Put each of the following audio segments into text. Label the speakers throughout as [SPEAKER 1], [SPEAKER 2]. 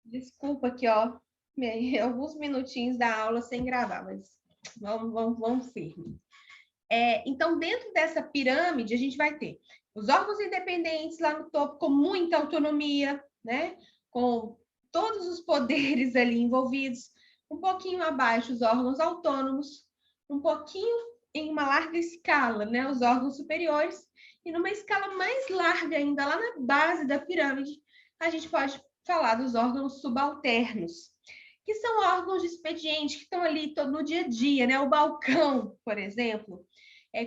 [SPEAKER 1] Desculpa aqui, ó, alguns minutinhos da aula sem gravar, mas vamos firme. Então, dentro dessa pirâmide, a gente vai ter os órgãos independentes lá no topo, com muita autonomia, né? Com todos os poderes ali envolvidos. Um pouquinho abaixo, os órgãos autônomos. Um pouquinho em uma larga escala, né? Os órgãos superiores. E numa escala mais larga ainda, lá na base da pirâmide, a gente pode falar dos órgãos subalternos, que são órgãos de expediente que estão ali todo no dia a dia, né? O balcão, por exemplo.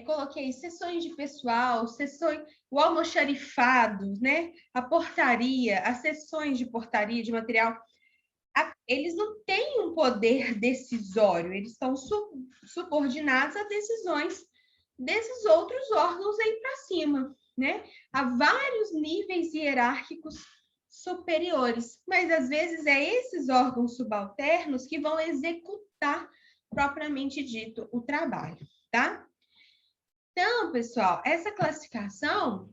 [SPEAKER 1] Coloquei sessões de pessoal, sessões, o almoxarifado, né? A portaria, as sessões de portaria de material. Eles não têm um poder decisório, eles estão subordinados a decisões desses outros órgãos aí para cima, né? Há vários níveis hierárquicos superiores, mas às vezes é esses órgãos subalternos que vão executar propriamente dito o trabalho, tá? Então, pessoal, essa classificação,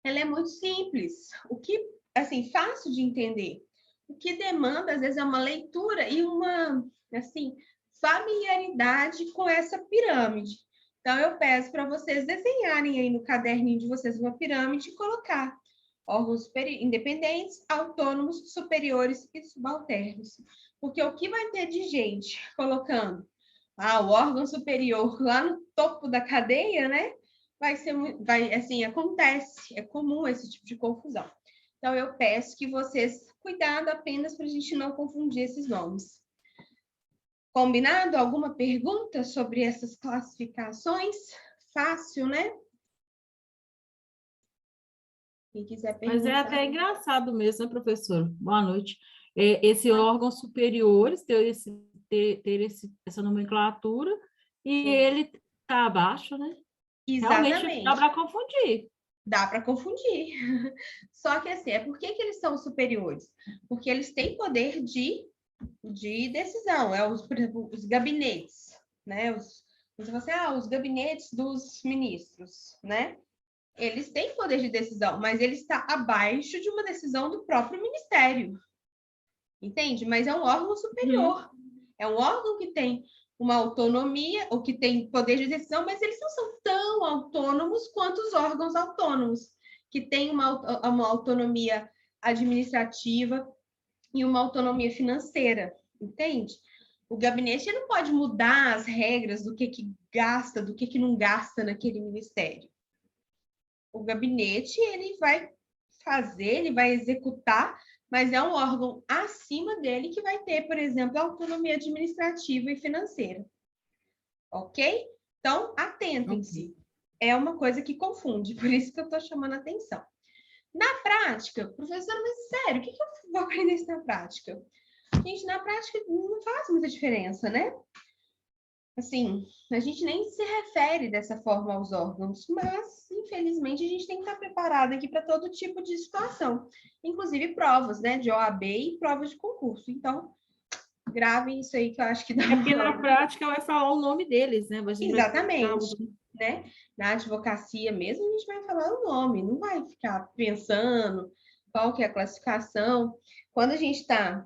[SPEAKER 1] ela é muito simples. O que, assim, fácil de entender. O que demanda, às vezes, é uma leitura e uma, assim, familiaridade com essa pirâmide. Então, eu peço para vocês desenharem aí no caderninho de vocês uma pirâmide e colocar órgãos independentes, autônomos, superiores e subalternos. Porque o que vai ter de gente colocando o órgão superior lá no topo da cadeia, né? Assim, acontece, é comum esse tipo de confusão. Então, eu peço que vocês, cuidado apenas para a gente não confundir esses nomes. Combinado? Alguma pergunta sobre essas classificações? Fácil, né? Quem quiser
[SPEAKER 2] Mas é
[SPEAKER 1] perguntar.
[SPEAKER 2] até engraçado mesmo, né, professor? Boa noite. Esse órgão superiores essa nomenclatura e ele está abaixo, né? Realmente dá
[SPEAKER 1] Exatamente.
[SPEAKER 2] para confundir.
[SPEAKER 1] Dá para confundir. Só que assim, por que eles são superiores? Porque eles têm poder de decisão, por exemplo, os gabinetes, né? Os gabinetes dos ministros, né? Eles têm poder de decisão, mas ele está abaixo de uma decisão do próprio ministério, entende? Mas é um órgão superior, é um órgão que tem uma autonomia, ou que tem poder de decisão, mas eles não são tão autônomos quanto os órgãos autônomos, que têm uma autonomia administrativa e uma autonomia financeira, entende? O gabinete não pode mudar as regras do que gasta, do que não gasta naquele ministério. O gabinete, ele vai fazer, ele vai executar, mas é um órgão acima dele que vai ter, por exemplo, autonomia administrativa e financeira. Ok? Então, atentem-se. É uma coisa que confunde, por isso que eu estou chamando a atenção. Na prática, professora, mas sério, o que eu vou aprender isso na prática? Gente, na prática não faz muita diferença, né? Assim, a gente nem se refere dessa forma aos órgãos, mas, infelizmente, a gente tem que estar preparado aqui para todo tipo de situação, inclusive provas, né, de OAB e provas de concurso. Então, gravem isso aí que eu acho que dá
[SPEAKER 2] É porque na prática vai falar o nome deles, né?
[SPEAKER 1] Exatamente, né? Na advocacia mesmo, a gente vai falar o nome, não vai ficar pensando qual que é a classificação. Quando a gente está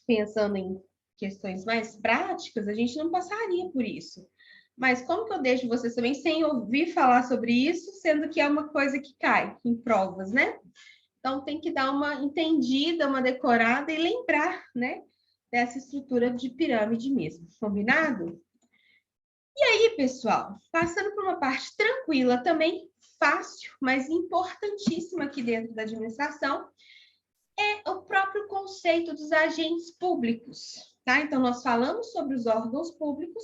[SPEAKER 1] pensando em questões mais práticas, a gente não passaria por isso. Mas como que eu deixo vocês também sem ouvir falar sobre isso, sendo que é uma coisa que cai em provas, né? Então tem que dar uma entendida, uma decorada e lembrar, né, dessa estrutura de pirâmide mesmo. Combinado? E aí, pessoal, passando por uma parte tranquila também, fácil, mas importantíssima aqui dentro da administração, é o próprio conceito dos agentes públicos, tá? Então, nós falamos sobre os órgãos públicos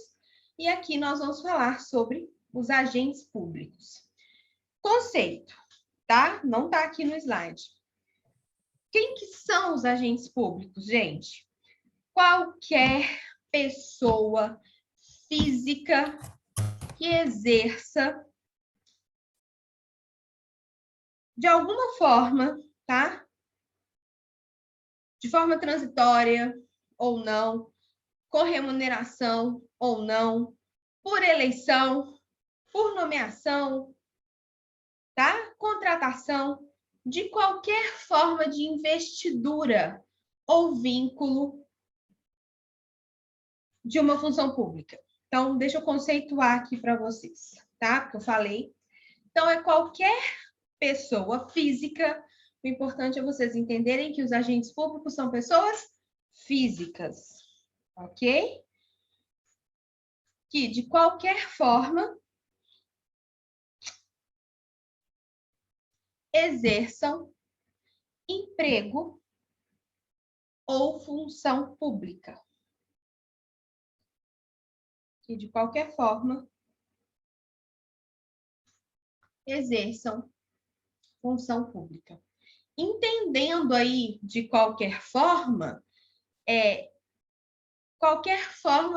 [SPEAKER 1] e aqui nós vamos falar sobre os agentes públicos. Conceito, tá? Não tá aqui no slide. Quem que são os agentes públicos, gente? Qualquer pessoa física que exerça de alguma forma, tá? De forma transitória ou não, com remuneração ou não, por eleição, por nomeação, tá? Contratação, de qualquer forma de investidura ou vínculo de uma função pública. Então, deixa eu conceituar aqui para vocês, tá? Porque eu falei. Então, é qualquer pessoa física. O importante é vocês entenderem que os agentes públicos são pessoas físicas, ok? Que, de qualquer forma, exerçam emprego ou função pública. Que, de qualquer forma, exerçam função pública. Entendendo aí, de qualquer forma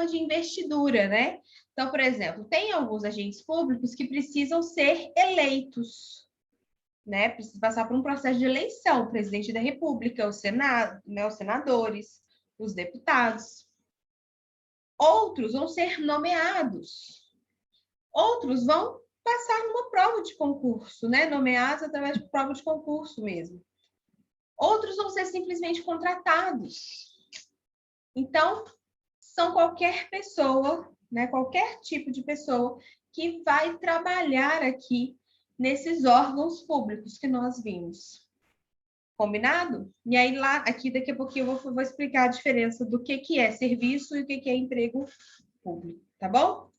[SPEAKER 1] de investidura, né? Então, por exemplo, tem alguns agentes públicos que precisam ser eleitos, né? Precisa passar por um processo de eleição, o presidente da República, o Senado, né? Os senadores, os deputados. Outros vão ser nomeados. Outros vão passar numa prova de concurso, né? Nomeados através de prova de concurso mesmo. Outros vão ser simplesmente contratados. Então, são qualquer pessoa, né? Qualquer tipo de pessoa que vai trabalhar aqui nesses órgãos públicos que nós vimos. Combinado? E aí, lá, aqui, daqui a pouquinho, eu vou explicar a diferença do que é serviço e o que é emprego público, tá bom?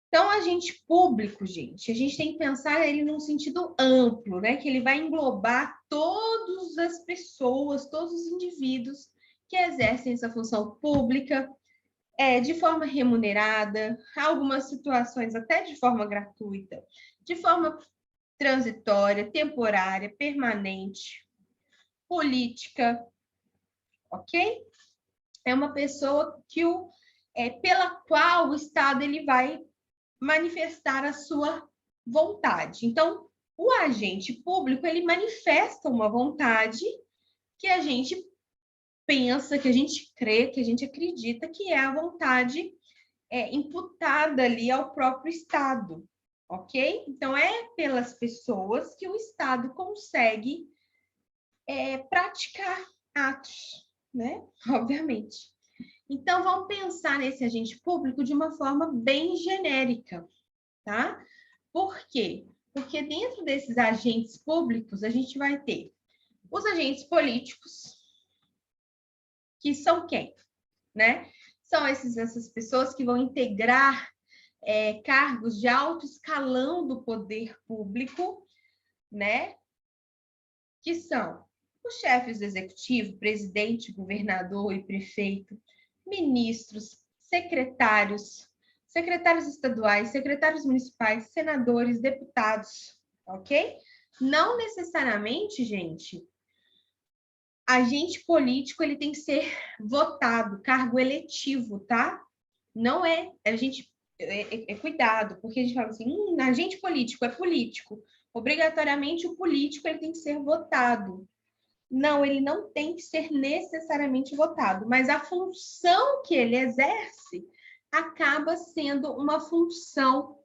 [SPEAKER 1] Então, agente público, gente, a gente tem que pensar ele num sentido amplo, né? Que ele vai englobar todas as pessoas, todos os indivíduos que exercem essa função pública, de forma remunerada, algumas situações até de forma gratuita, de forma transitória, temporária, permanente, política, ok? É uma pessoa que pela qual o Estado ele vai manifestar a sua vontade. Então, o agente público ele manifesta uma vontade que a gente pensa, que a gente crê, que a gente acredita que é a vontade imputada ali ao próprio Estado, ok? Então, é pelas pessoas que o Estado consegue praticar atos, né? Obviamente. Então, vamos pensar nesse agente público de uma forma bem genérica, tá? Por quê? Porque dentro desses agentes públicos, a gente vai ter os agentes políticos, que são quem? Né? São essas pessoas que vão integrar cargos de alto escalão do poder público, né? Que são os chefes do executivo, presidente, governador e prefeito, ministros, secretários estaduais, secretários municipais, senadores, deputados, ok? Não necessariamente, gente, agente político ele tem que ser votado, cargo eletivo, tá? Não é, a gente cuidado, porque a gente fala assim, agente político é político. Obrigatoriamente o político ele tem que ser votado. Não, ele não tem que ser necessariamente votado, mas a função que ele exerce acaba sendo uma função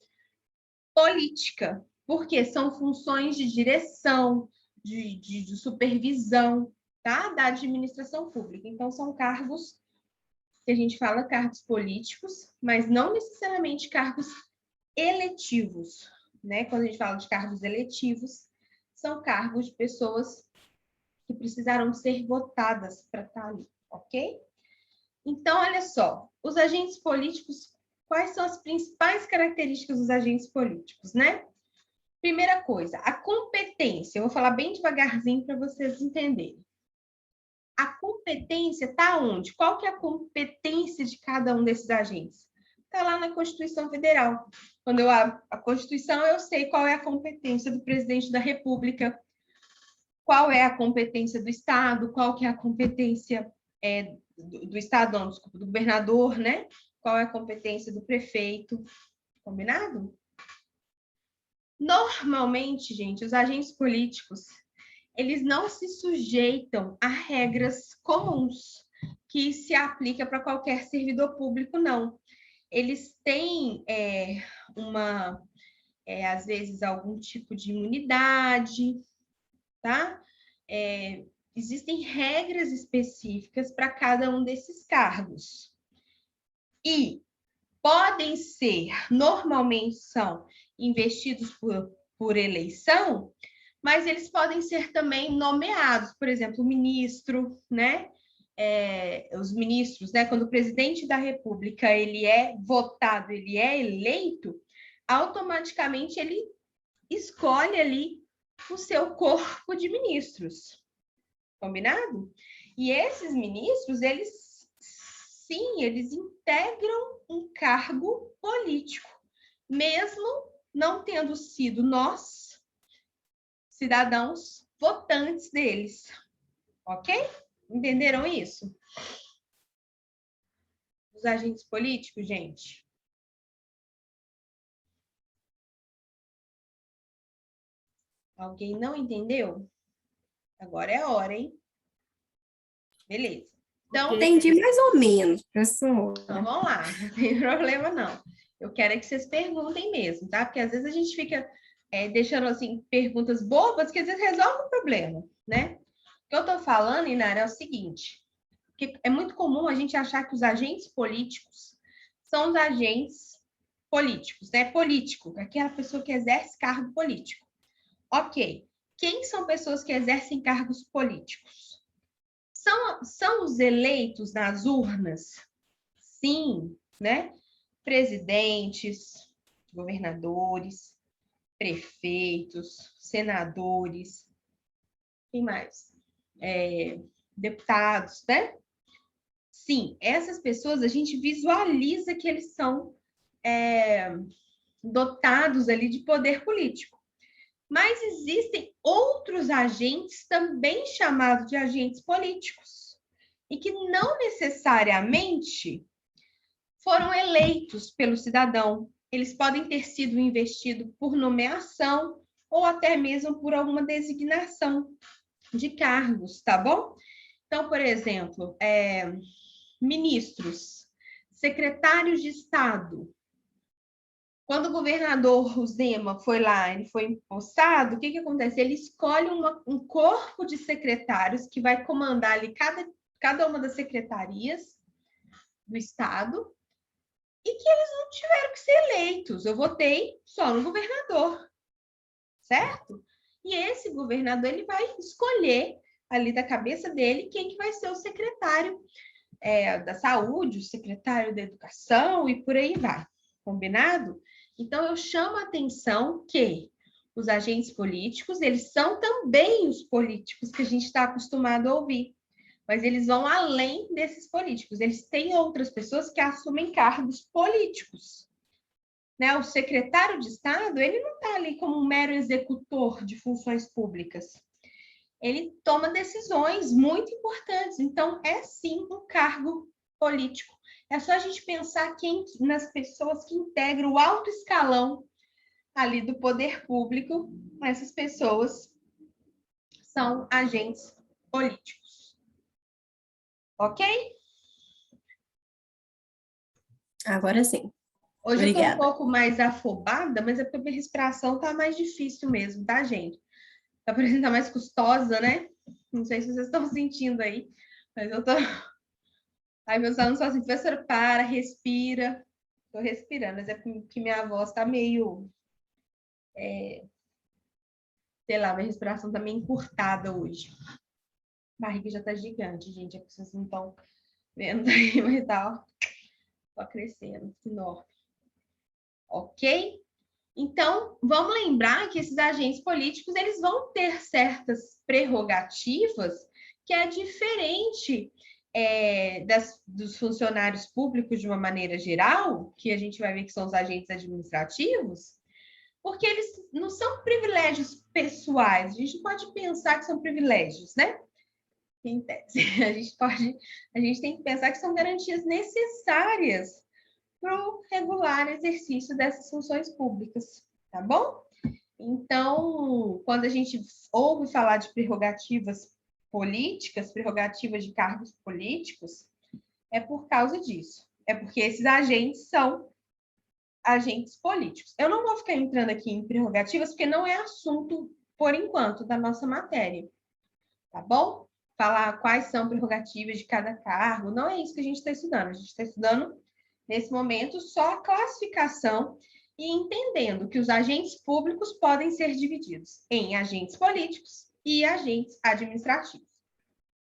[SPEAKER 1] política, porque são funções de direção, de supervisão, tá? Da administração pública. Então, são cargos que a gente fala cargos políticos, mas não necessariamente cargos eletivos, né? Quando a gente fala de cargos eletivos, são cargos de pessoas que precisaram ser votadas para estar ali, ok? Então, olha só, os agentes políticos, quais são as principais características dos agentes políticos, né? Primeira coisa, a competência. Eu vou falar bem devagarzinho para vocês entenderem. A competência está onde? Qual que é a competência de cada um desses agentes? Está lá na Constituição Federal. Quando eu abro a Constituição, eu sei qual é a competência do presidente da República, qual é a competência do Estado, qual que é a competência do Estado, não, desculpa, do governador, né? Qual é a competência do prefeito, combinado? Normalmente, gente, os agentes políticos, eles não se sujeitam a regras comuns que se aplica para qualquer servidor público, não. Eles têm às vezes, algum tipo de imunidade, tá? existem regras específicas para cada um desses cargos. E podem ser, normalmente são investidos por eleição, mas eles podem ser também nomeados, por exemplo, o ministro, né? Os ministros, né? Quando o presidente da República ele é votado, ele é eleito, automaticamente ele escolhe ali o seu corpo de ministros. Combinado? E esses ministros, eles integram um cargo político, mesmo não tendo sido nós, cidadãos, votantes deles. Ok? Entenderam isso? Os agentes políticos, gente. Alguém não entendeu? Agora é a hora, hein? Beleza. Então,
[SPEAKER 3] entendi mais ou menos, professor.
[SPEAKER 1] Então, vamos lá, não tem problema não. Eu quero é que vocês perguntem mesmo, tá? Porque às vezes a gente fica deixando, assim, perguntas bobas que às vezes resolvem o problema, né? O que eu tô falando, Inara, é o seguinte, que é muito comum a gente achar que os agentes políticos são os agentes políticos, né? Político, aquela pessoa que exerce cargo político. Ok. Quem são pessoas que exercem cargos políticos? São os eleitos nas urnas? Sim, né? Presidentes, governadores, prefeitos, senadores, quem mais? Deputados, né? Sim, essas pessoas a gente visualiza que eles são dotados ali de poder político. Mas existem outros agentes também chamados de agentes políticos e que não necessariamente foram eleitos pelo cidadão. Eles podem ter sido investidos por nomeação ou até mesmo por alguma designação de cargos, tá bom? Então, por exemplo, ministros, secretários de Estado. Quando o governador Zema foi lá, ele foi empossado, o que acontece? Ele escolhe um corpo de secretários que vai comandar ali cada uma das secretarias do Estado e que eles não tiveram que ser eleitos. Eu votei só no governador, certo? E esse governador, ele vai escolher ali da cabeça dele quem que vai ser o secretário da saúde, o secretário da educação e por aí vai. Combinado? Então, eu chamo a atenção que os agentes políticos, eles são também os políticos que a gente está acostumado a ouvir, mas eles vão além desses políticos. Eles têm outras pessoas que assumem cargos políticos. Né? O secretário de Estado, ele não está ali como um mero executor de funções públicas. Ele toma decisões muito importantes. Então, é sim um cargo político. É só a gente pensar nas pessoas que integram o alto escalão ali do poder público. Essas pessoas são agentes políticos. Ok?
[SPEAKER 3] Agora sim.
[SPEAKER 1] Hoje
[SPEAKER 3] Obrigada.
[SPEAKER 1] eu tô um pouco mais afobada, mas é porque a minha respiração tá mais difícil mesmo, tá, gente? Tá parecendo tá mais custosa, né? Não sei se vocês estão sentindo aí, mas eu tô... Aí meus alunos falam assim, professora, para, respira. Tô respirando, mas é porque minha voz tá meio... sei lá, minha respiração tá meio encurtada hoje. A barriga já tá gigante, gente. É que vocês não estão vendo aí, mas tá, ó, crescendo, enorme. Ok? Então, vamos lembrar que esses agentes políticos, eles vão ter certas prerrogativas que é diferente dos funcionários públicos de uma maneira geral, que a gente vai ver que são os agentes administrativos, porque eles não são privilégios pessoais. A gente não pode pensar que são privilégios, né? Em tese. A gente tem que pensar que são garantias necessárias para o regular exercício dessas funções públicas, tá bom? Então, quando a gente ouve falar de prerrogativas políticas, prerrogativas de cargos políticos, é por causa disso. É porque esses agentes são agentes políticos. Eu não vou ficar entrando aqui em prerrogativas, porque não é assunto, por enquanto, da nossa matéria, tá bom? falar quais são prerrogativas de cada cargo, não é isso que a gente está estudando. A gente está estudando, nesse momento, só a classificação e entendendo que os agentes públicos podem ser divididos em agentes políticos e agentes administrativos.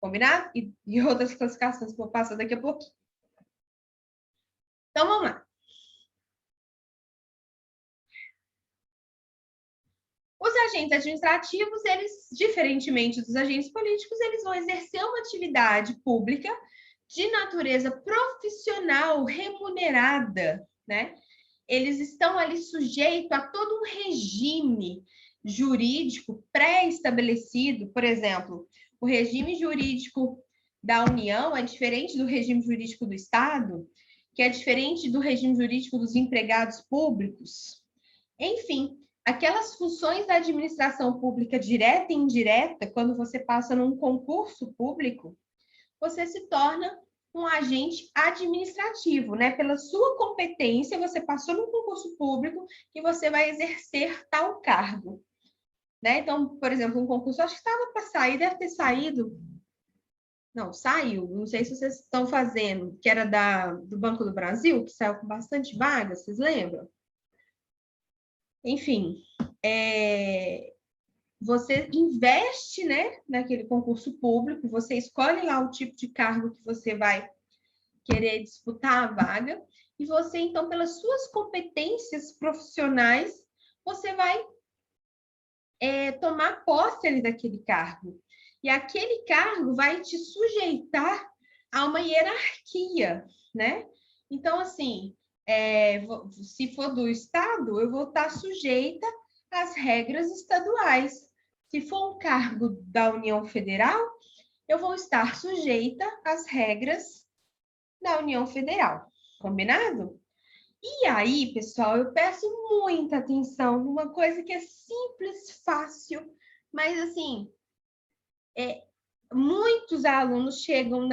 [SPEAKER 1] Combinado? E outras classificações que eu vou passar daqui a pouquinho. Então, vamos lá. Os agentes administrativos, eles, diferentemente dos agentes políticos, eles vão exercer uma atividade pública de natureza profissional remunerada, né? Eles estão ali sujeitos a todo um regime jurídico pré-estabelecido. Por exemplo, o regime jurídico da União é diferente do regime jurídico do Estado, que é diferente do regime jurídico dos empregados públicos. Enfim, aquelas funções da administração pública direta e indireta, quando você passa num concurso público, você se torna um agente administrativo, né? Pela sua competência, você passou num concurso público e você vai exercer tal cargo, né? Então, por exemplo, um concurso, acho que estava para sair, deve ter saído. Não, saiu. Não sei se vocês estão fazendo, que era do Banco do Brasil, que saiu com bastante vaga, vocês lembram? Enfim, você investe, né, naquele concurso público, você escolhe lá o tipo de cargo que você vai querer disputar a vaga, e você, então, pelas suas competências profissionais, você vai tomar posse ali daquele cargo. E aquele cargo vai te sujeitar a uma hierarquia, né? Então, assim, se for do Estado, eu vou estar sujeita às regras estaduais. Se for um cargo da União Federal, eu vou estar sujeita às regras da União Federal. Combinado? E aí, pessoal, eu peço muita atenção numa coisa que é simples, fácil, mas assim, muitos alunos chegam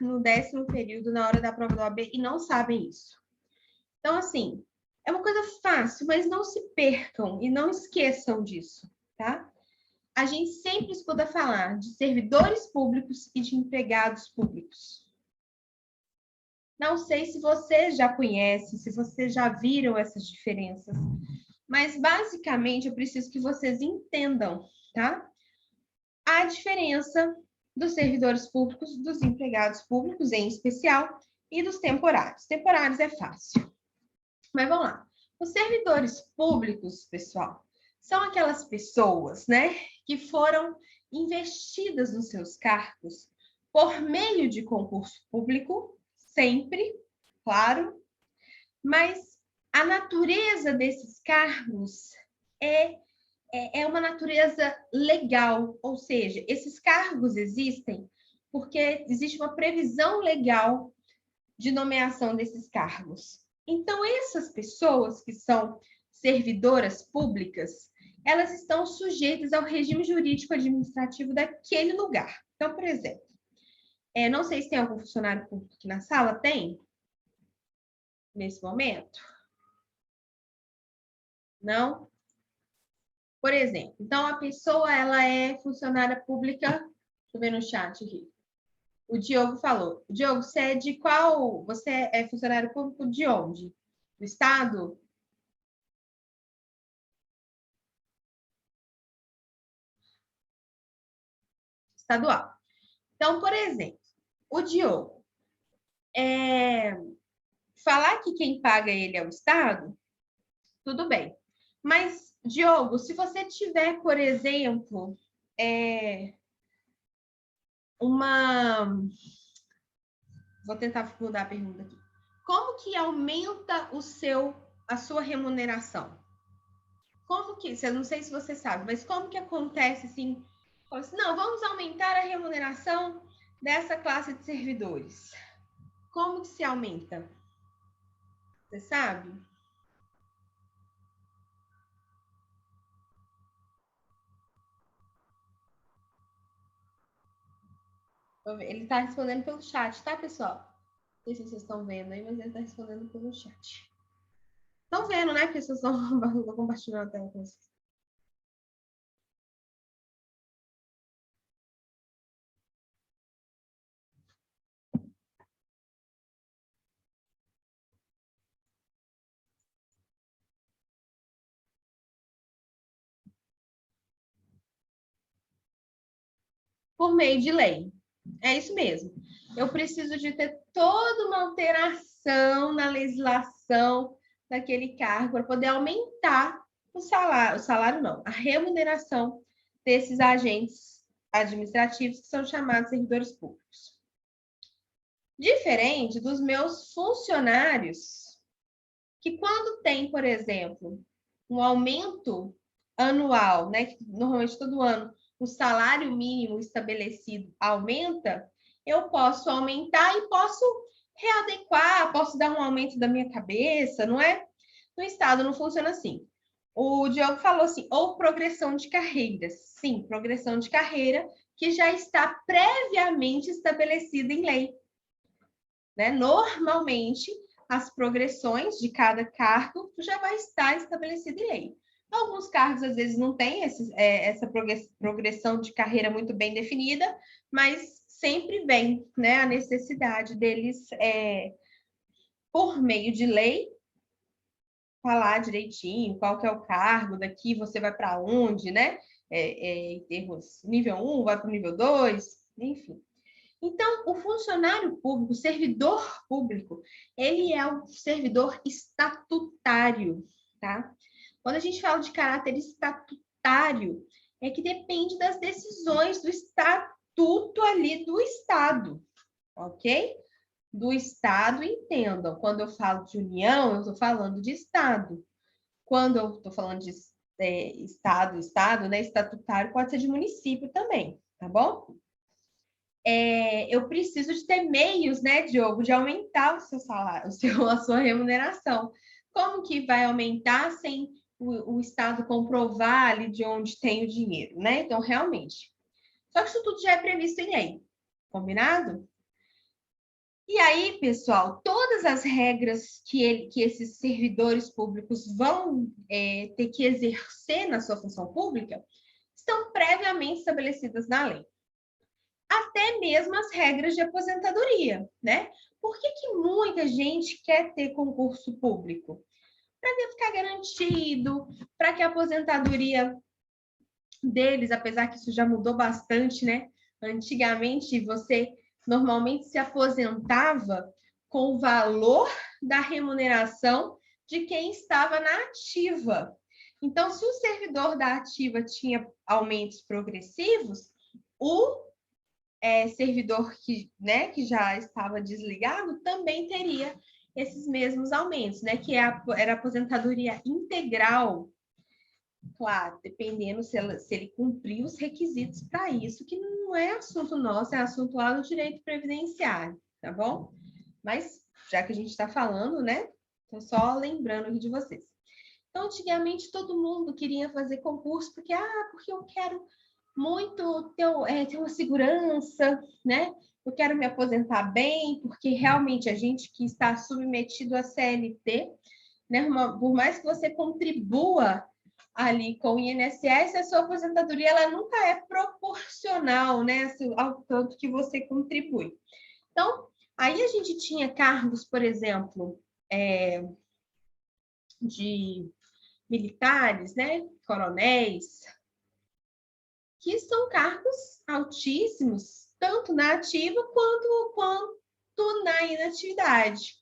[SPEAKER 1] no 10º período, na hora da prova do OAB, e não sabem isso. Então, assim, é uma coisa fácil, mas não se percam e não esqueçam disso, tá? A gente sempre escuta falar de servidores públicos e de empregados públicos. Não sei se vocês já conhecem, se vocês já viram essas diferenças, mas basicamente eu preciso que vocês entendam, tá? A diferença dos servidores públicos, dos empregados públicos em especial, e dos temporários. Temporários é fácil. Mas vamos lá. Os servidores públicos, pessoal, são aquelas pessoas, né, que foram investidas nos seus cargos por meio de concurso público, sempre, claro, mas a natureza desses cargos é uma natureza legal, ou seja, esses cargos existem porque existe uma previsão legal de nomeação desses cargos. Então, essas pessoas que são servidoras públicas, elas estão sujeitas ao regime jurídico administrativo daquele lugar. Então, por exemplo, não sei se tem algum funcionário público aqui na sala, tem? Nesse momento? Não? Por exemplo, então a pessoa ela é funcionária pública, deixa eu ver no chat aqui. O Diogo falou. Diogo, você é de qual? Você é funcionário público de onde? Do Estado? Estadual. Então, por exemplo, o Diogo, falar que quem paga ele é o Estado, tudo bem. Mas, Diogo, se você tiver, por exemplo, Vou tentar mudar a pergunta aqui. Como que aumenta a sua remuneração? Como que, eu não sei se você sabe, mas como que acontece assim? Não, vamos aumentar a remuneração dessa classe de servidores. Como que se aumenta? Você sabe? Ele está respondendo pelo chat, tá, pessoal? Não sei se vocês estão vendo aí, mas ele está respondendo pelo chat. Estão vendo, né? Porque vocês estão compartilhando a tela com vocês. . por meio de lei. É isso mesmo. Eu preciso de ter toda uma alteração na legislação daquele cargo para poder aumentar o salário não, a remuneração desses agentes administrativos que são chamados servidores públicos. Diferente dos meus funcionários, que quando tem, por exemplo, um aumento anual, né, que normalmente todo ano o salário mínimo estabelecido aumenta, eu posso aumentar e posso readequar, posso dar um aumento da minha cabeça, não é? No Estado não funciona assim. O Diogo falou assim, ou progressão de carreiras. Sim, progressão de carreira que já está previamente estabelecida em lei. Né? Normalmente, as progressões de cada cargo já vai estar estabelecida em lei. Alguns cargos, às vezes, não têm essa progressão de carreira muito bem definida, mas sempre vem, né, a necessidade deles, por meio de lei, falar direitinho qual que é o cargo, daqui você vai para onde, né? Em termos nível 1, vai para o nível 2, enfim. Então, o funcionário público, o servidor público, ele é um servidor estatutário, tá? Quando a gente fala de caráter estatutário, é que depende das decisões do estatuto ali do Estado, ok? Do Estado, entendam. Quando eu falo de União, eu estou falando de Estado. Quando eu estou falando de Estado, né? Estatutário, pode ser de município também, tá bom? Eu preciso de ter meios, né, Diogo, de aumentar o seu salário, a sua remuneração. Como que vai aumentar sem o Estado comprovar ali de onde tem o dinheiro, né? Então, realmente. Só que isso tudo já é previsto em lei, combinado? E aí, pessoal, todas as regras que esses servidores públicos vão ter que exercer na sua função pública estão previamente estabelecidas na lei. Até mesmo as regras de aposentadoria, né? Por que muita gente quer ter concurso público? Para ficar garantido, para que a aposentadoria deles, apesar que isso já mudou bastante, né? Antigamente, você normalmente se aposentava com o valor da remuneração de quem estava na ativa. Então, se o servidor da ativa tinha aumentos progressivos, o servidor que já estava desligado também teria esses mesmos aumentos, né? Que era aposentadoria integral, claro, dependendo se ele cumprir os requisitos para isso, que não é assunto nosso, é assunto lá do direito previdenciário, tá bom? Mas, já que a gente está falando, né? Estou só lembrando aqui de vocês. Então, antigamente, todo mundo queria fazer concurso, porque eu quero muito ter uma segurança, né? Eu quero me aposentar bem, porque realmente a gente que está submetido à CLT, né? Por mais que você contribua ali com o INSS, a sua aposentadoria ela nunca é proporcional, né? Ao tanto que você contribui. Então, aí a gente tinha cargos, por exemplo, de militares, né? Coronéis, que são cargos altíssimos, tanto na ativa quanto na inatividade.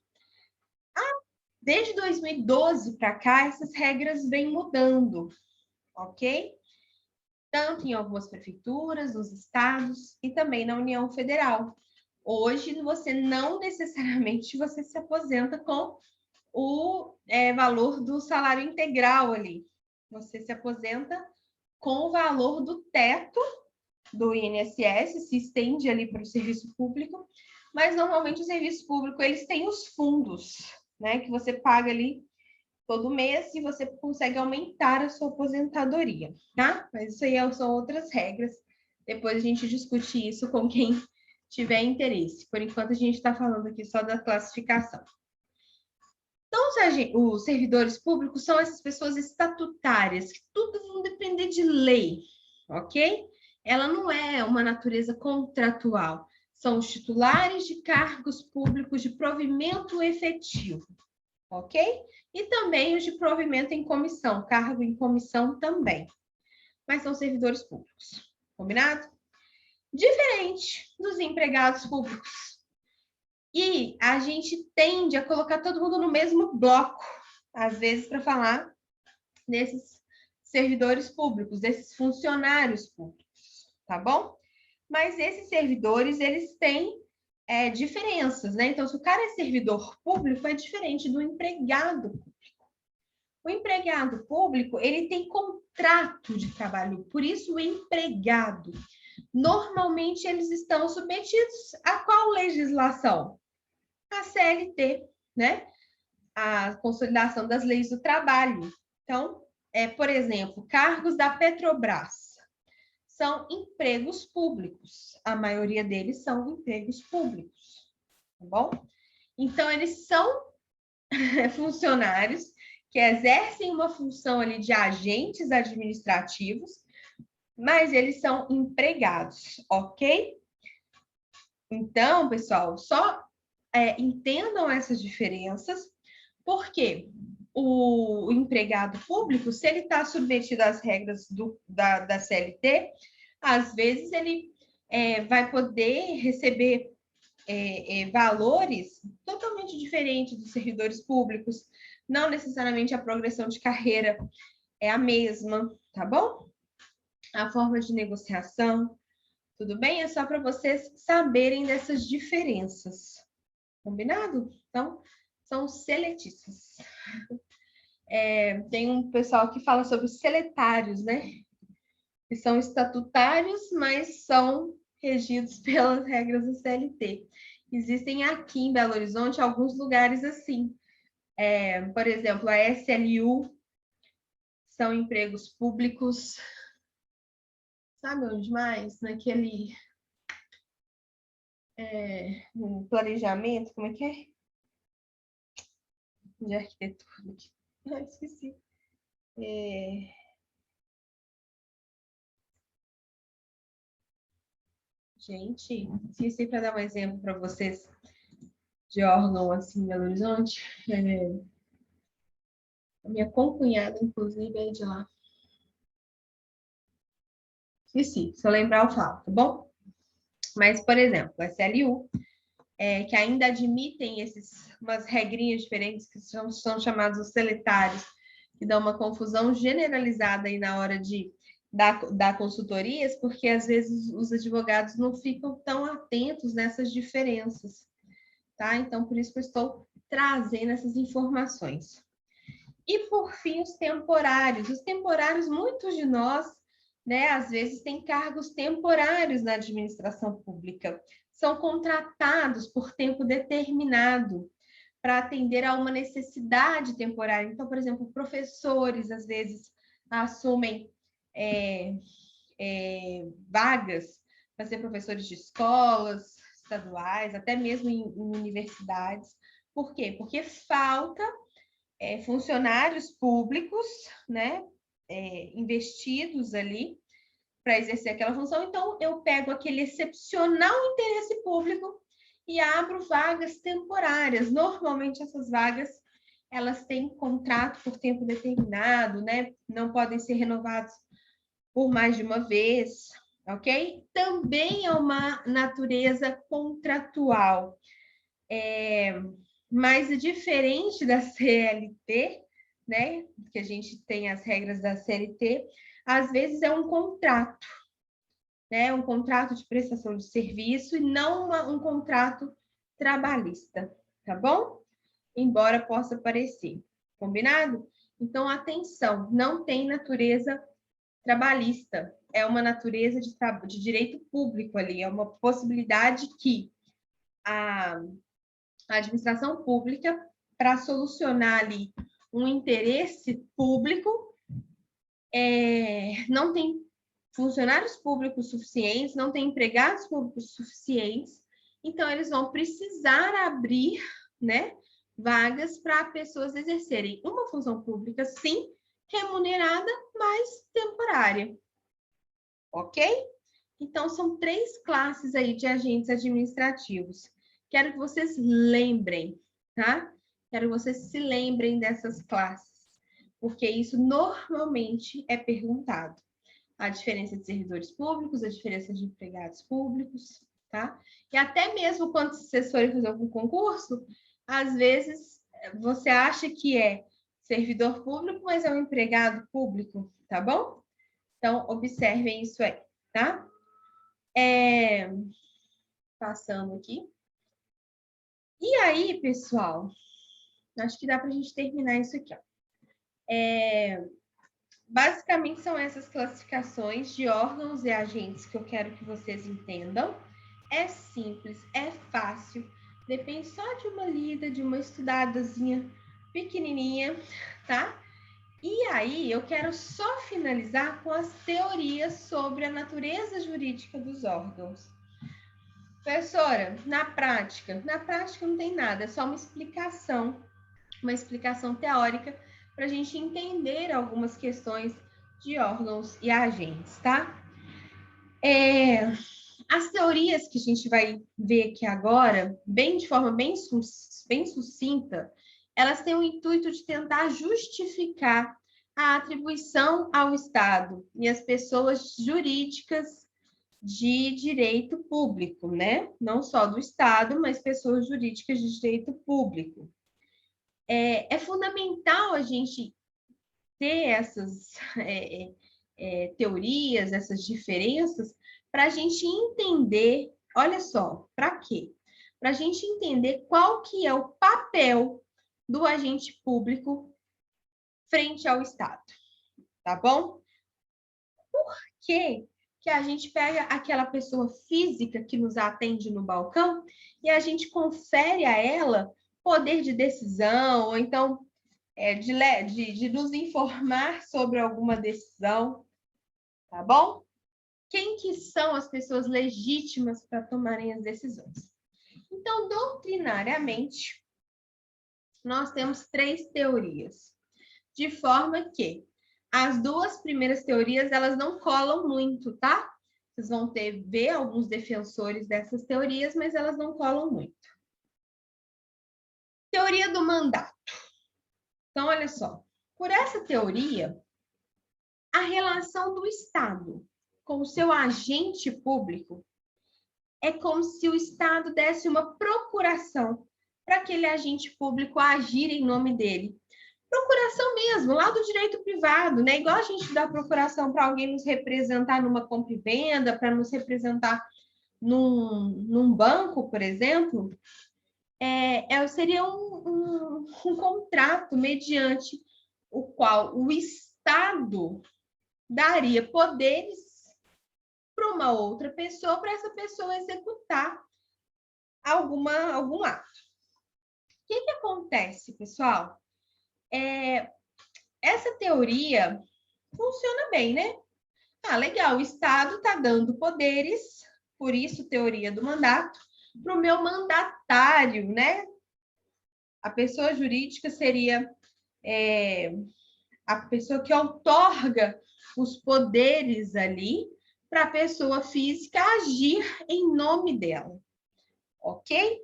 [SPEAKER 1] Desde 2012 para cá, essas regras vêm mudando, ok? Tanto em algumas prefeituras, nos estados e também na União Federal. Hoje, você não necessariamente você se aposenta com o valor do salário integral ali. Você se aposenta com o valor do teto do INSS, se estende ali para o serviço público, mas normalmente o serviço público eles têm os fundos, né, que você paga ali todo mês e você consegue aumentar a sua aposentadoria, tá? Mas isso aí são outras regras. Depois a gente discute isso com quem tiver interesse. Por enquanto a gente está falando aqui só da classificação. Então, os servidores públicos são essas pessoas estatutárias, que tudo vão depender de lei, ok? Ela não é uma natureza contratual. São os titulares de cargos públicos de provimento efetivo, ok? E também os de provimento em comissão, cargo em comissão também. Mas são servidores públicos, combinado? diferente dos empregados públicos. E a gente tende a colocar todo mundo no mesmo bloco, às vezes, para falar desses servidores públicos, desses funcionários públicos, tá bom? Mas esses servidores, eles têm diferenças, né? Então, se o cara é servidor público, é diferente do empregado público. O empregado público, ele tem contrato de trabalho, por isso o empregado. Normalmente, eles estão submetidos a qual legislação? A CLT, né? A consolidação das leis do trabalho. Então, por exemplo, cargos da Petrobras são empregos públicos. A maioria deles são empregos públicos, tá bom? Então, eles são funcionários que exercem uma função ali de agentes administrativos, mas eles são empregados, ok? Então, pessoal, só entendam essas diferenças, porque o empregado público, se ele está submetido às regras da CLT, às vezes ele vai poder receber valores totalmente diferentes dos servidores públicos, não necessariamente a progressão de carreira é a mesma, tá bom? A forma de negociação, tudo bem? É só para vocês saberem dessas diferenças. Combinado? Então, são seletistas. Tem um pessoal que fala sobre os seletários, né? Que são estatutários, mas são regidos pelas regras da CLT. Existem aqui em Belo Horizonte alguns lugares assim. Por exemplo, a SLU são empregos públicos. Sabe onde mais? Naquele no planejamento, como é que é? De arquitetura. Esqueci. Gente, esqueci para dar um exemplo para vocês de órgão assim em Belo Horizonte. A minha concunhada, inclusive, é de lá. Esqueci, se eu lembrar eu falo, tá bom? Mas, por exemplo, a SLU, que ainda admitem umas regrinhas diferentes que são chamados os seletários, que dão uma confusão generalizada aí na hora de dar consultorias, porque às vezes os advogados não ficam tão atentos nessas diferenças, tá? Então, por isso que eu estou trazendo essas informações. E, por fim, os temporários. Os temporários, muitos de nós, né, às vezes, têm cargos temporários na administração pública. São contratados por tempo determinado para atender a uma necessidade temporária. Então, por exemplo, professores, às vezes, assumem vagas para ser professores de escolas estaduais, até mesmo em universidades. Por quê? Porque falta funcionários públicos, né, investidos ali para exercer aquela função. Então, eu pego aquele excepcional interesse público e abro vagas temporárias. Normalmente, essas vagas, elas têm contrato por tempo determinado, né? Não podem ser renovados por mais de uma vez, ok? Também é uma natureza contratual. Mas diferente da CLT, né? Que a gente tem as regras da CLT, às vezes é um contrato, né? Um contrato de prestação de serviço e não um contrato trabalhista, tá bom? Embora possa parecer. Combinado? Então, atenção, não tem natureza trabalhista, é uma natureza de direito público ali, é uma possibilidade que a administração pública, para solucionar ali um interesse público, não tem funcionários públicos suficientes, não tem empregados públicos suficientes, então eles vão precisar abrir, né, vagas para pessoas exercerem uma função pública, sim, remunerada, mas temporária. Ok? Então, são 3 classes aí de agentes administrativos. Quero que vocês lembrem, tá? Quero que vocês se lembrem dessas classes, porque isso normalmente é perguntado. a diferença de servidores públicos, a diferença de empregados públicos, tá? E até mesmo quando vocês forem fazer algum concurso, às vezes você acha que é servidor público, mas é um empregado público, tá bom? Então, observem isso aí, tá? Passando aqui. E aí, pessoal, acho que dá para a gente terminar isso aqui, ó. Basicamente, são essas classificações de órgãos e agentes que eu quero que vocês entendam. É simples, é fácil, depende só de uma lida, de uma estudadazinha pequenininha, tá? E aí, eu quero só finalizar com as teorias sobre a natureza jurídica dos órgãos. Professora, na prática não tem nada, é só uma explicação teórica para a gente entender algumas questões de órgãos e agentes, tá? As teorias que a gente vai ver aqui agora, de forma bem sucinta, elas têm o intuito de tentar justificar a atribuição ao Estado e às pessoas jurídicas de direito público, né? Não só do Estado, mas pessoas jurídicas de direito público. É fundamental a gente ter essas teorias, essas diferenças, para a gente entender, olha só, para quê? Para a gente entender qual que é o papel do agente público frente ao Estado, tá bom? Por que a gente pega aquela pessoa física que nos atende no balcão e a gente confere a ela poder de decisão, ou então de nos informar sobre alguma decisão, tá bom? Quem que são as pessoas legítimas para tomarem as decisões? Então, doutrinariamente, nós temos 3 teorias, de forma que as 2 primeiras teorias, elas não colam muito, tá? Vocês vão ver alguns defensores dessas teorias, mas elas não colam muito. Teoria do mandato. Então, olha só, por essa teoria, a relação do Estado com o seu agente público é como se o Estado desse uma procuração para aquele agente público agir em nome dele. Procuração mesmo, lá do direito privado, né? Igual a gente dá procuração para alguém nos representar numa compra e venda, para nos representar num banco, por exemplo, seria um contrato mediante o qual o Estado daria poderes para uma outra pessoa, para essa pessoa executar algum ato. O que acontece, pessoal? Essa teoria funciona bem, né? Legal, o Estado está dando poderes, por isso teoria do mandato, para o meu mandatário, né? A pessoa jurídica seria a pessoa que outorga os poderes ali para a pessoa física agir em nome dela, ok?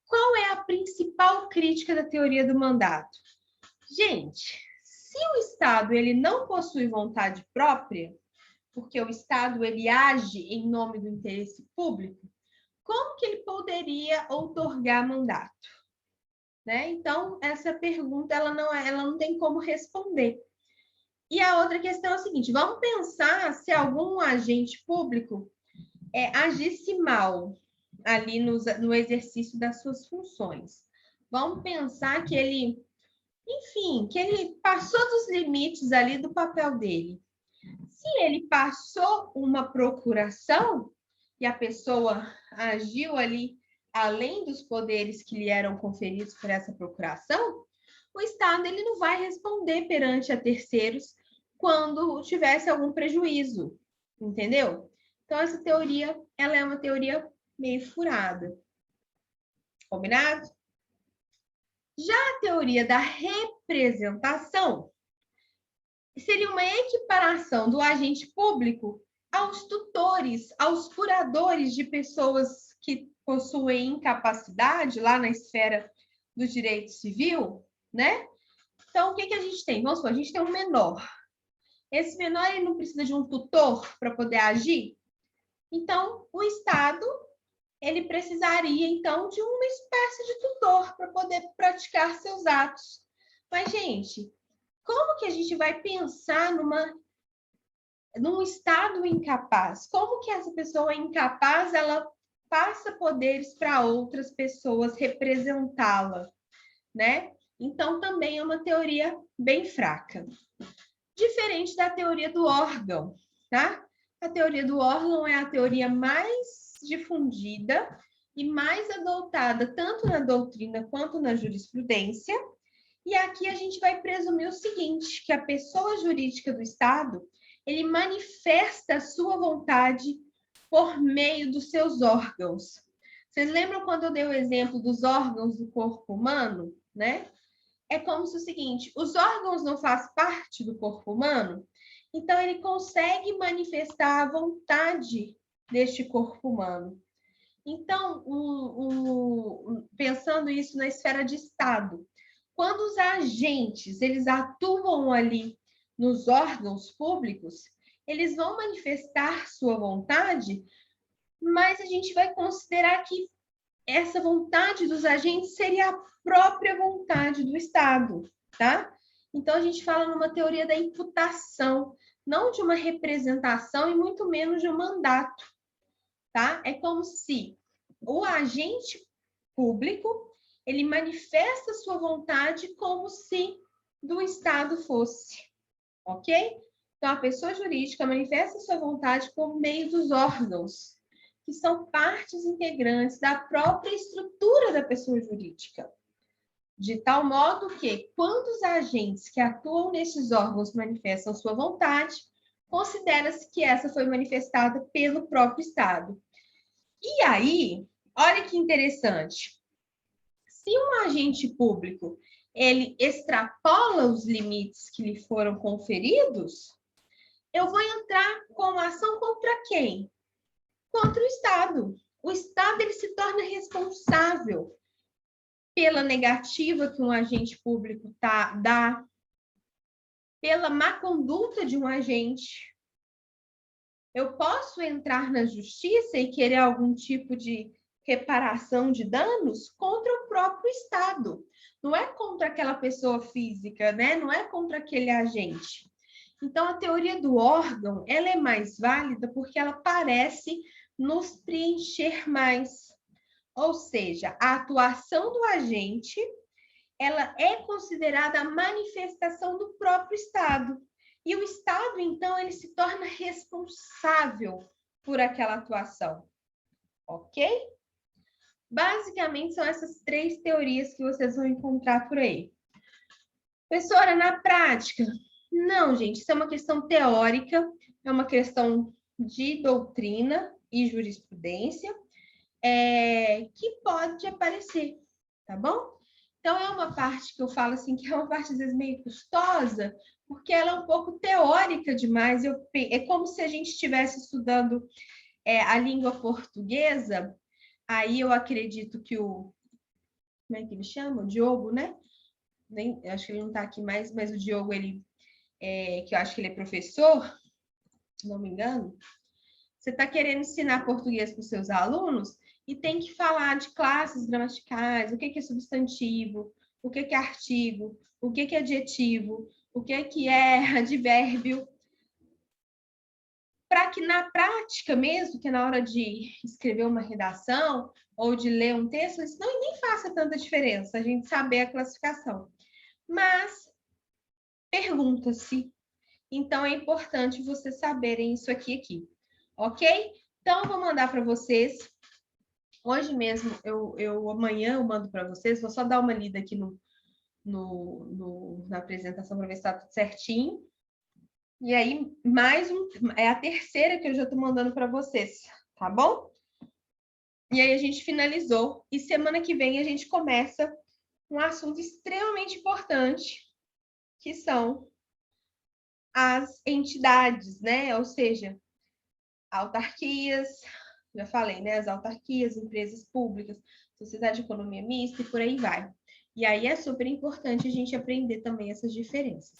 [SPEAKER 1] Qual é a principal crítica da teoria do mandato? Gente, se o Estado ele não possui vontade própria, porque o Estado ele age em nome do interesse público, como que ele poderia outorgar mandato? Né? Então, essa pergunta ela não tem como responder. E a outra questão é a seguinte, vamos pensar se algum agente público agisse mal ali no exercício das suas funções. Vamos pensar que ele, enfim, que ele passou dos limites ali do papel dele. Se ele passou uma procuração e a pessoa agiu ali além dos poderes que lhe eram conferidos por essa procuração, o Estado ele não vai responder perante a terceiros quando tivesse algum prejuízo, entendeu? Então, essa teoria, ela é uma teoria meio furada. Combinado? Já a teoria da representação seria uma equiparação do agente público aos tutores, aos curadores de pessoas que possuem incapacidade lá na esfera do direito civil, né? Então, o que a gente tem? Vamos supor, a gente tem um menor. Esse menor ele não precisa de um tutor para poder agir? Então, o Estado ele precisaria, então, de uma espécie de tutor para poder praticar seus atos. Mas, gente, como que a gente vai pensar num Estado incapaz? Como que essa pessoa incapaz, ela passa poderes para outras pessoas representá-la, né? Então, também é uma teoria bem fraca. Diferente da teoria do órgão, tá? A teoria do órgão é a teoria mais difundida e mais adotada tanto na doutrina quanto na jurisprudência. E aqui a gente vai presumir o seguinte, que a pessoa jurídica do Estado, ele manifesta a sua vontade por meio dos seus órgãos. Vocês lembram quando eu dei o exemplo dos órgãos do corpo humano, né? É como se o seguinte, os órgãos não fazem parte do corpo humano, então ele consegue manifestar a vontade deste corpo humano. Então, pensando isso na esfera de Estado, quando os agentes eles atuam ali nos órgãos públicos, eles vão manifestar sua vontade, mas a gente vai considerar que essa vontade dos agentes seria a própria vontade do Estado, tá? Então, a gente fala numa teoria da imputação, não de uma representação e muito menos de um mandato, tá? É como se o agente público, ele manifesta sua vontade como se do Estado fosse, ok? Então, a pessoa jurídica manifesta sua vontade por meio dos órgãos, que são partes integrantes da própria estrutura da pessoa jurídica. De tal modo que, quando os agentes que atuam nesses órgãos manifestam sua vontade, considera-se que essa foi manifestada pelo próprio Estado. E aí, olha que interessante. Se um agente público ele extrapola os limites que lhe foram conferidos, eu vou entrar com uma ação contra quem? Contra o Estado. O Estado ele se torna responsável pela negativa que um agente público dá, pela má conduta de um agente. Eu posso entrar na justiça e querer algum tipo de reparação de danos contra o próprio Estado. Não é contra aquela pessoa física, né? Não é contra aquele agente. Então, a teoria do órgão, ela é mais válida porque ela parece nos preencher mais. Ou seja, a atuação do agente, ela é considerada a manifestação do próprio Estado. E o Estado, então, ele se torna responsável por aquela atuação. Ok? Basicamente, são essas três teorias que vocês vão encontrar por aí. Professora, na prática? Não, gente, isso é uma questão teórica, é uma questão de doutrina e jurisprudência, que pode aparecer, tá bom? Então, é uma parte que eu falo assim, que é uma parte, às vezes, meio custosa, porque ela é um pouco teórica demais. É como se a gente estivesse estudando a língua portuguesa, aí eu acredito que como é que ele chama? O Diogo, né? Acho que ele não está aqui mais, mas o Diogo, que eu acho que ele é professor, se não me engano, você está querendo ensinar português para os seus alunos e tem que falar de classes gramaticais, o que é substantivo, o que é artigo, o que é adjetivo, o que é advérbio, para que na prática mesmo, que na hora de escrever uma redação ou de ler um texto, isso não nem faça tanta diferença, a gente saber a classificação. Mas pergunta-se. Então, é importante vocês saberem isso aqui. Ok? Então, eu vou mandar para vocês. Hoje mesmo, amanhã eu mando para vocês. Vou só dar uma lida aqui na apresentação para ver se está tudo certinho. E aí, é a terceira que eu já estou mandando para vocês, tá bom? E aí, a gente finalizou. E semana que vem, a gente começa um assunto extremamente importante, que são as entidades, né? Ou seja, autarquias, já falei, né? As autarquias, empresas públicas, sociedade de economia mista e por aí vai. E aí é super importante a gente aprender também essas diferenças.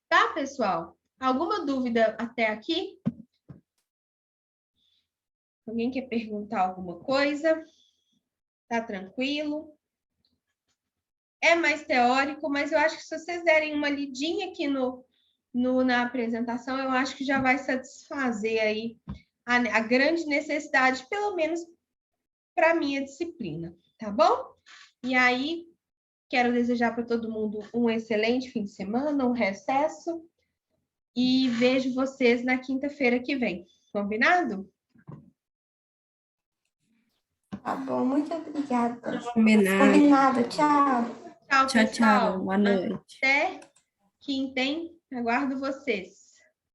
[SPEAKER 1] Tá, pessoal? Alguma dúvida até aqui? Alguém quer perguntar alguma coisa? Tá tranquilo? É mais teórico, mas eu acho que se vocês derem uma lidinha aqui na apresentação, eu acho que já vai satisfazer aí a grande necessidade, pelo menos para a minha disciplina, tá bom? E aí, quero desejar para todo mundo um excelente fim de semana, um recesso, e vejo vocês na quinta-feira que vem. Combinado?
[SPEAKER 4] Tá bom, muito obrigada.
[SPEAKER 3] Combinado.
[SPEAKER 4] Combinado, tchau.
[SPEAKER 1] Tchau,
[SPEAKER 3] Tchau,
[SPEAKER 1] pessoal.
[SPEAKER 3] tchau. Boa noite.
[SPEAKER 1] Até quinta, hein? Aguardo vocês.